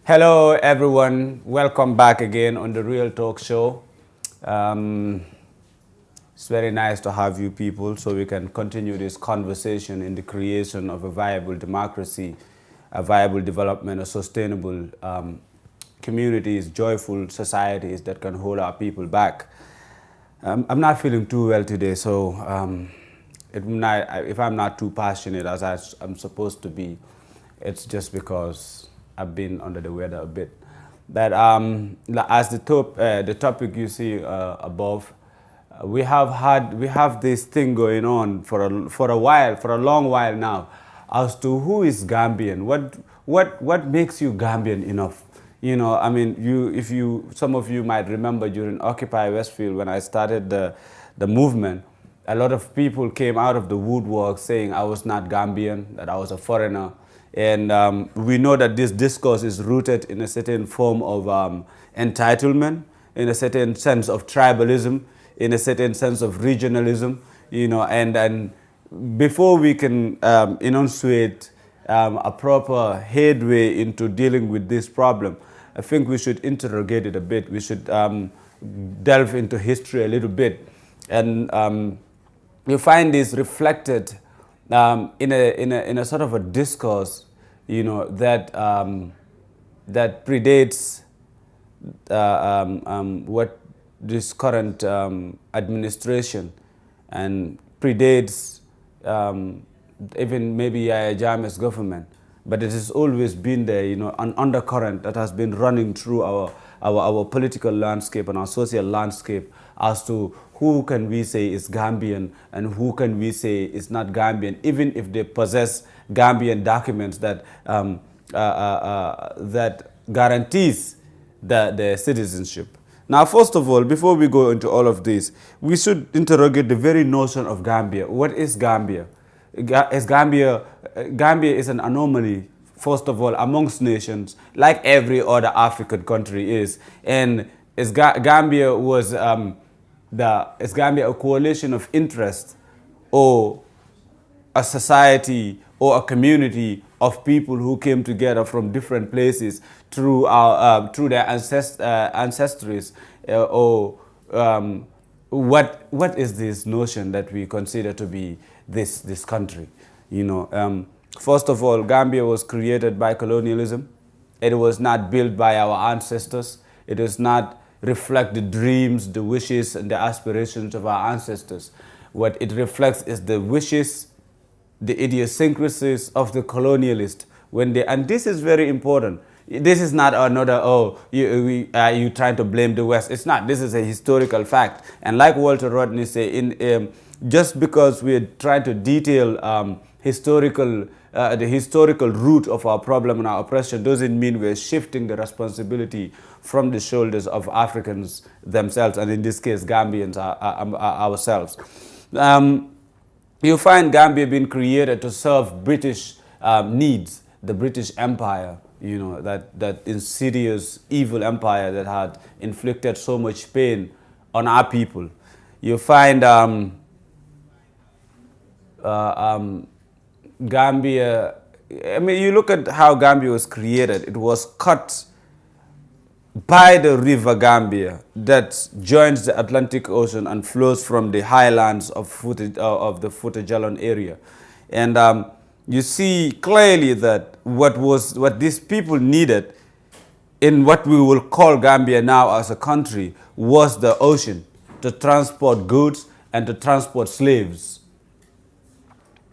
Hello everyone, welcome back again on the Real Talk Show. It's very nice to have you people so we can continue this conversation in the creation of a viable democracy, a viable development, a sustainable communities, joyful societies that can hold our people back. I'm not feeling too well today, so if I'm not too passionate as I'm supposed to be, it's just because I've been under the weather a bit. But as the topic you see above, we have this thing going on for a long while now, as to who is Gambian. What makes you Gambian enough? You know, I mean, some of you might remember during Occupy Westfield when I started the movement. A lot of people came out of the woodwork saying I was not Gambian, that I was a foreigner. And we know that this discourse is rooted in a certain form of entitlement, in a certain sense of tribalism, in a certain sense of regionalism, you know, and before we can enunciate a proper headway into dealing with this problem, I think we should interrogate it a bit. We should delve into history a little bit. And you find this reflected in a sort of a discourse, you know, that that predates what this current administration, and predates even maybe Yahya Jammeh's government, but it has always been there, you know, an undercurrent that has been running through our political landscape and our social landscape as to who can we say is Gambian and who can we say is not Gambian, even if they possess Gambian documents that that guarantees their citizenship. Now, first of all, before we go into all of this, we should interrogate the very notion of Gambia. What is Gambia? Gambia is an anomaly, first of all, amongst nations, like every other African country is. And Gambia was is Gambia a coalition of interest, or a society or a community of people who came together from different places through their ancestries, or what is this notion that we consider to be this country? You know, first of all, Gambia was created by colonialism. It was not built by our ancestors. It does not reflect the dreams, the wishes, and the aspirations of our ancestors. What it reflects is the wishes, the idiosyncrasies of the colonialist. And this is very important. This is not another, you trying to blame the West. It's not. This is a historical fact. And like Walter Rodney say, just because we're trying to detail the historical root of our problem and our oppression doesn't mean we're shifting the responsibility from the shoulders of Africans themselves, and in this case, Gambians ourselves. You find Gambia being created to serve British needs, the British Empire, you know, that insidious, evil empire that had inflicted so much pain on our people. You find Gambia, I mean, you look at how Gambia was created. It was cut by the river Gambia that joins the Atlantic Ocean and flows from the highlands of the Fouta-Djallon area. And you see clearly that what these people needed in what we will call Gambia now as a country was the ocean to transport goods and to transport slaves,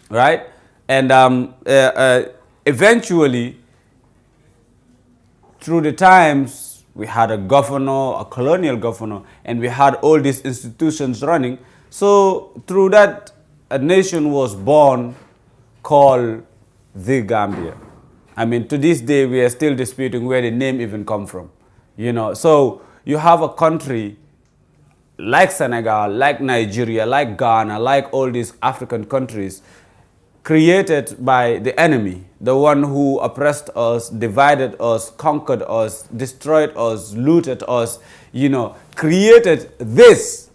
right? And eventually, through the times, we had a governor, a colonial governor, and we had all these institutions running. So through that, a nation was born called the Gambia. I mean, to this day, we are still disputing where the name even come from. You know, so you have a country like Senegal, like Nigeria, like Ghana, like all these African countries, created by the enemy, the one who oppressed us, divided us, conquered us, destroyed us, looted us, you know, created this.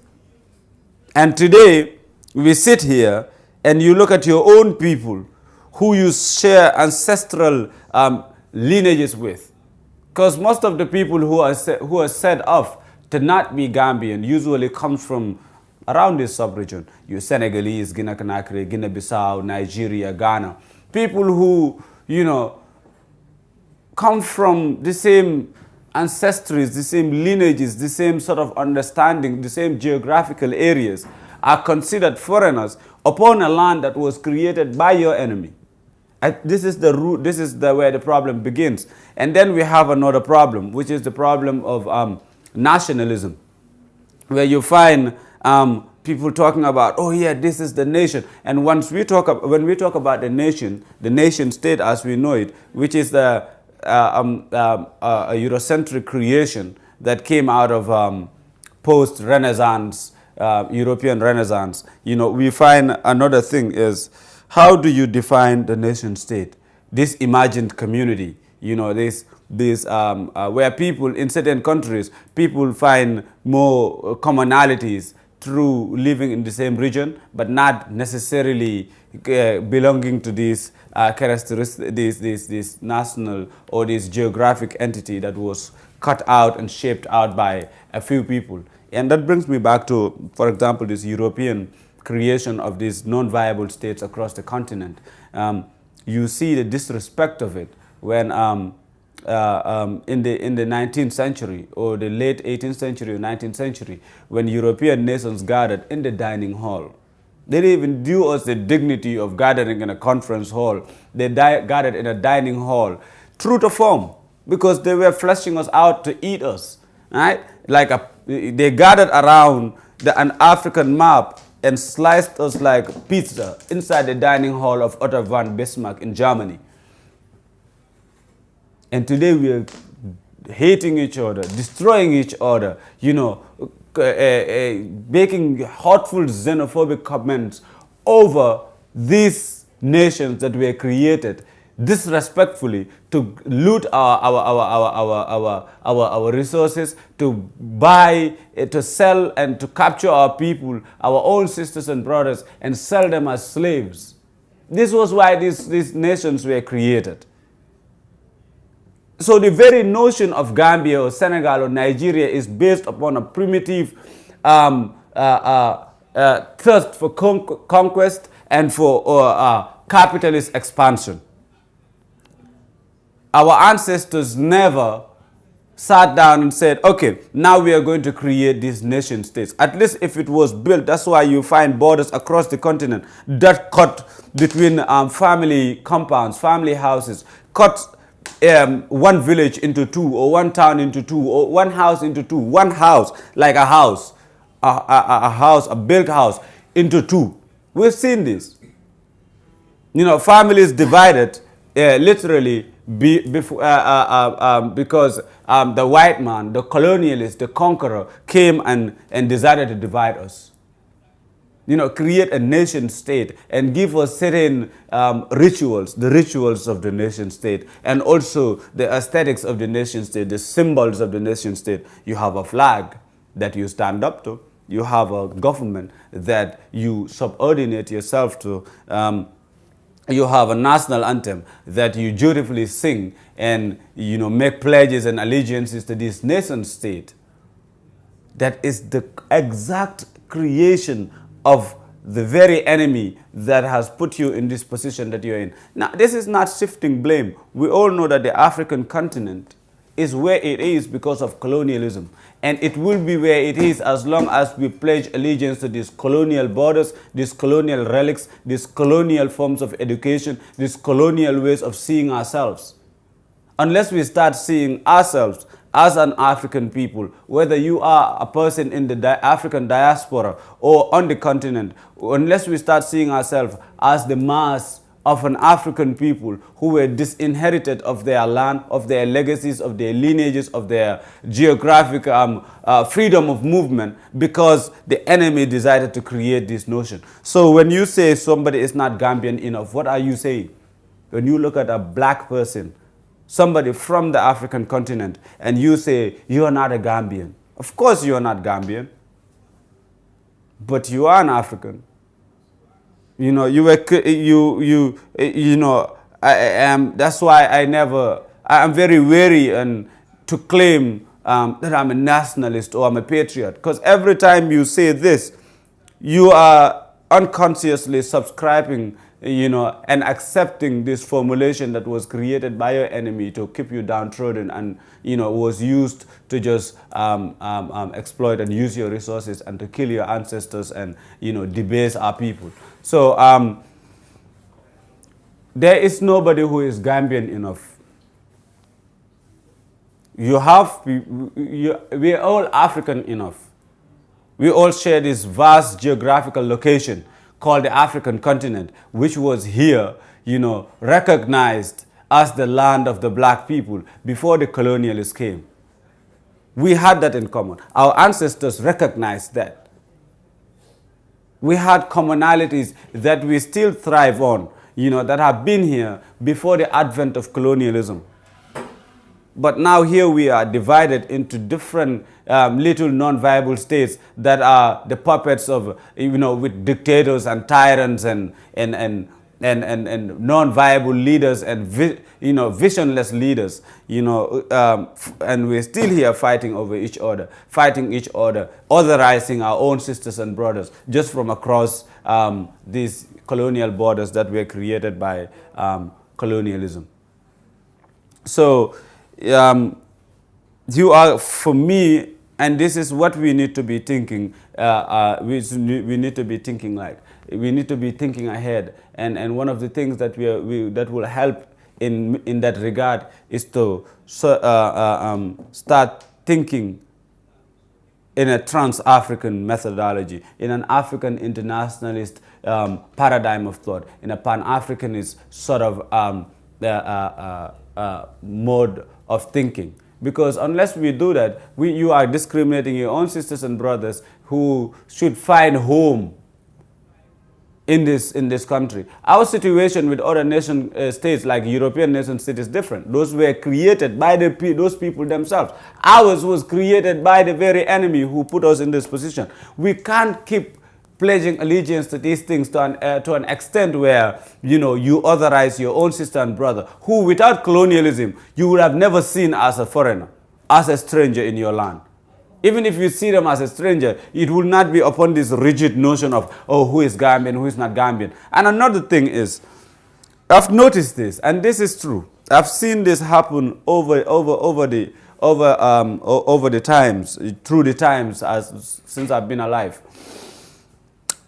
And today, we sit here and you look at your own people who you share ancestral lineages with. Because most of the people who are set off to not be Gambian usually comes from around this sub-region. You Senegalese, Guinea-Conakry, Guinea-Bissau, Nigeria, Ghana. People who, you know, come from the same ancestries, the same lineages, the same sort of understanding, the same geographical areas, are considered foreigners upon a land that was created by your enemy. This is the root, this is where the problem begins. And then we have another problem, which is the problem of nationalism, where you find people talking about, oh yeah, this is the nation. And when we talk about the nation state as we know it, which is a Eurocentric creation that came out of post-Renaissance, European Renaissance, you know, we find another thing is, how do you define the nation state? This imagined community, you know, where people in certain countries, people find more commonalities through living in the same region, but not necessarily belonging to these characteristics, this national or this geographic entity that was cut out and shaped out by a few people. And that brings me back to, for example, this European creation of these non-viable states across the continent. You see the disrespect of it when in the 19th century or the late 18th century or 19th century, when European nations gathered in the dining hall. They didn't even do us the dignity of gathering in a conference hall. They gathered in a dining hall, true to form, because they were fleshing us out to eat us. Right? They gathered around an African map and sliced us like pizza inside the dining hall of Otto von Bismarck in Germany. And today we are hating each other, destroying each other, you know, making hurtful xenophobic comments over these nations that were created disrespectfully to loot our resources, to buy, to sell and to capture our people, our own sisters and brothers, and sell them as slaves. This was why these nations were created. So the very notion of Gambia or Senegal or Nigeria is based upon a primitive thirst for conquest and for capitalist expansion. Our ancestors never sat down and said, okay, now we are going to create these nation states. At least if it was built, that's why you find borders across the continent that cut between family compounds, family houses, cut one village into two, or one town into two, or one house into two, one house, like a house, a built house into two. We've seen this. You know, families divided literally because the white man, the colonialist, the conqueror came and decided to divide us. You know, create a nation state and give us certain rituals, the rituals of the nation state, and also the aesthetics of the nation state, the symbols of the nation state. You have a flag that you stand up to. You have a government that you subordinate yourself to. You have a national anthem that you dutifully sing and, you know, make pledges and allegiances to this nation state. That is the exact creation of the very enemy that has put you in this position that you're in. Now, this is not shifting blame. We all know that the African continent is where it is because of colonialism. And it will be where it is as long as we pledge allegiance to these colonial borders, these colonial relics, these colonial forms of education, these colonial ways of seeing ourselves. Unless we start seeing ourselves as an African people, whether you are a person in the African diaspora or on the continent, unless we start seeing ourselves as the mass of an African people who were disinherited of their land, of their legacies, of their lineages, of their geographic freedom of movement, because the enemy decided to create this notion. So when you say somebody is not Gambian enough, what are you saying? When you look at a black person, somebody from the African continent, and you say, you are not a Gambian. Of course you are not Gambian, but you are an African. You know, you know, I am, that's why I'm very wary and to claim that I'm a nationalist or I'm a patriot. Because every time you say this, you are unconsciously subscribing, you know, and accepting this formulation that was created by your enemy to keep you downtrodden and, you know, was used to just exploit and use your resources and to kill your ancestors and, you know, debase our people. So there is nobody who is Gambian enough. We are all African enough. We all share this vast geographical location called the African continent, which was here, you know, recognized as the land of the black people before the colonialists came. We had that in common. Our ancestors recognized that. We had commonalities that we still thrive on, you know, that have been here before the advent of colonialism. But now here we are divided into different little non-viable states that are the puppets of, you know, with dictators and tyrants and non-viable leaders and, you know, visionless leaders, you know, and we're still here fighting over each other, otherizing our own sisters and brothers just from across these colonial borders that were created by colonialism. So you are, for me, and this is what we need to be thinking, we need to be thinking like. We need to be thinking ahead. And one of the things that that will help in that regard is to start thinking in a trans-African methodology, in an African internationalist paradigm of thought, in a pan-Africanist sort of mode of thinking. Because unless we do that, you are discriminating your own sisters and brothers who should find home in this country. Our situation with other nation states like European nation states is different. Those were created by those people themselves. Ours was created by the very enemy who put us in this position. We can't keep pledging allegiance to these things to an extent where, you know, you authorize your own sister and brother who, without colonialism, you would have never seen as a foreigner, as a stranger in your land. Even if you see them as a stranger, it will not be upon this rigid notion of, oh, who is Gambian, who is not Gambian. And another thing is, I've noticed this, and this is true. I've seen this happen over the times, through the times since I've been alive.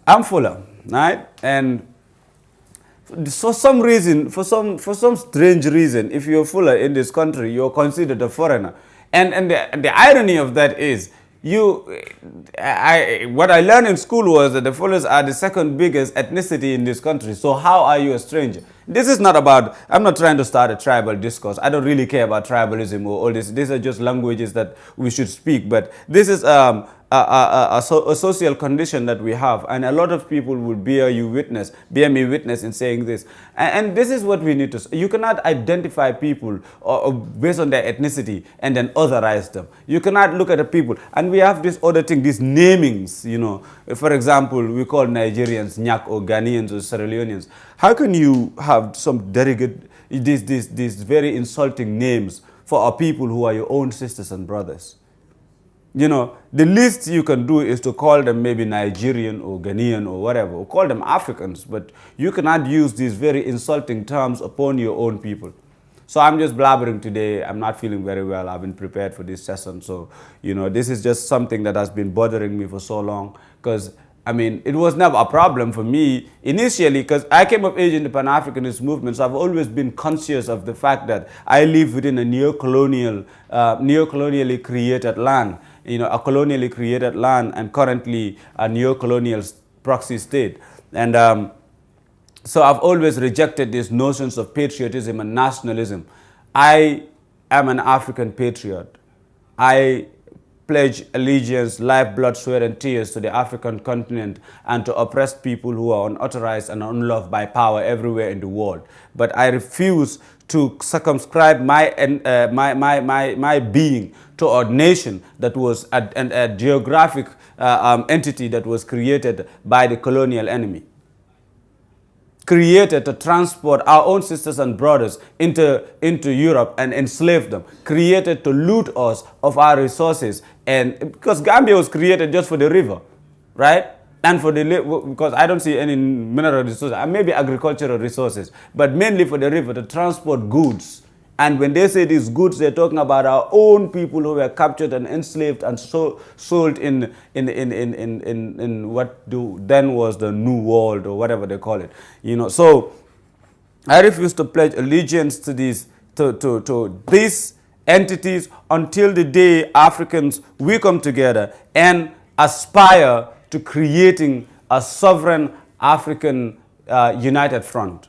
I'm Fuller, right? And for some reason, for some strange reason, if you're Fuller in this country, you're considered a foreigner. And the irony of that is, what I learned in school was that the Fullers are the second biggest ethnicity in this country. So how are you a stranger? This is not about, I'm not trying to start a tribal discourse. I don't really care about tribalism or all this. These are just languages that we should speak. But this is a social condition that we have, and a lot of people will bear me witness in saying this. And this is what we need to. You cannot identify people based on their ethnicity and then otherize them. You cannot look at the people, and we have this other thing, these namings. You know, for example, we call Nigerians Nyak or Ghanaians or Sierra Leoneans. How can you have some these very insulting names for our people who are your own sisters and brothers? You know, the least you can do is to call them maybe Nigerian or Ghanaian or whatever, or call them Africans, but you cannot use these very insulting terms upon your own people. So I'm just blabbering today. I'm not feeling very well. I've been prepared for this session. So, you know, this is just something that has been bothering me for so long, because I mean, it was never a problem for me initially, because I came of age in the Pan-Africanist movement, so I've always been conscious of the fact that I live within a neo-colonially created land, you know, a colonially created land, and currently a neo-colonial proxy state. And so I've always rejected these notions of patriotism and nationalism. I am an African patriot. I pledge allegiance, life, blood, sweat, and tears to the African continent and to oppressed people who are unauthorized and unloved by power everywhere in the world. But I refuse to circumscribe my being to a nation that was a geographic entity that was created by the colonial enemy. created to transport our own sisters and brothers into Europe and enslave them, created to loot us of our resources. And because Gambia was created just for the river, right? And for the, because I don't see any mineral resources, maybe agricultural resources, but mainly for the river to transport goods. And when they say these goods, they're talking about our own people who were captured and enslaved and sold in what then was the New World or whatever they call it. You know, so I refuse to pledge allegiance to these these entities until the day Africans we come together and aspire to creating a sovereign African united front.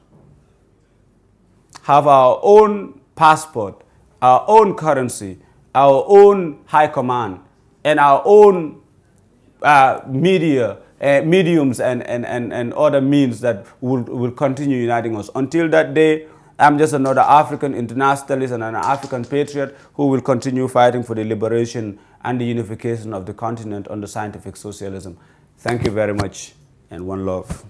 Have our own passport, our own currency, our own high command, and our own mediums and other means that will continue uniting us. Until that day, I'm just another African internationalist and an African patriot who will continue fighting for the liberation and the unification of the continent under scientific socialism. Thank you very much, and one love.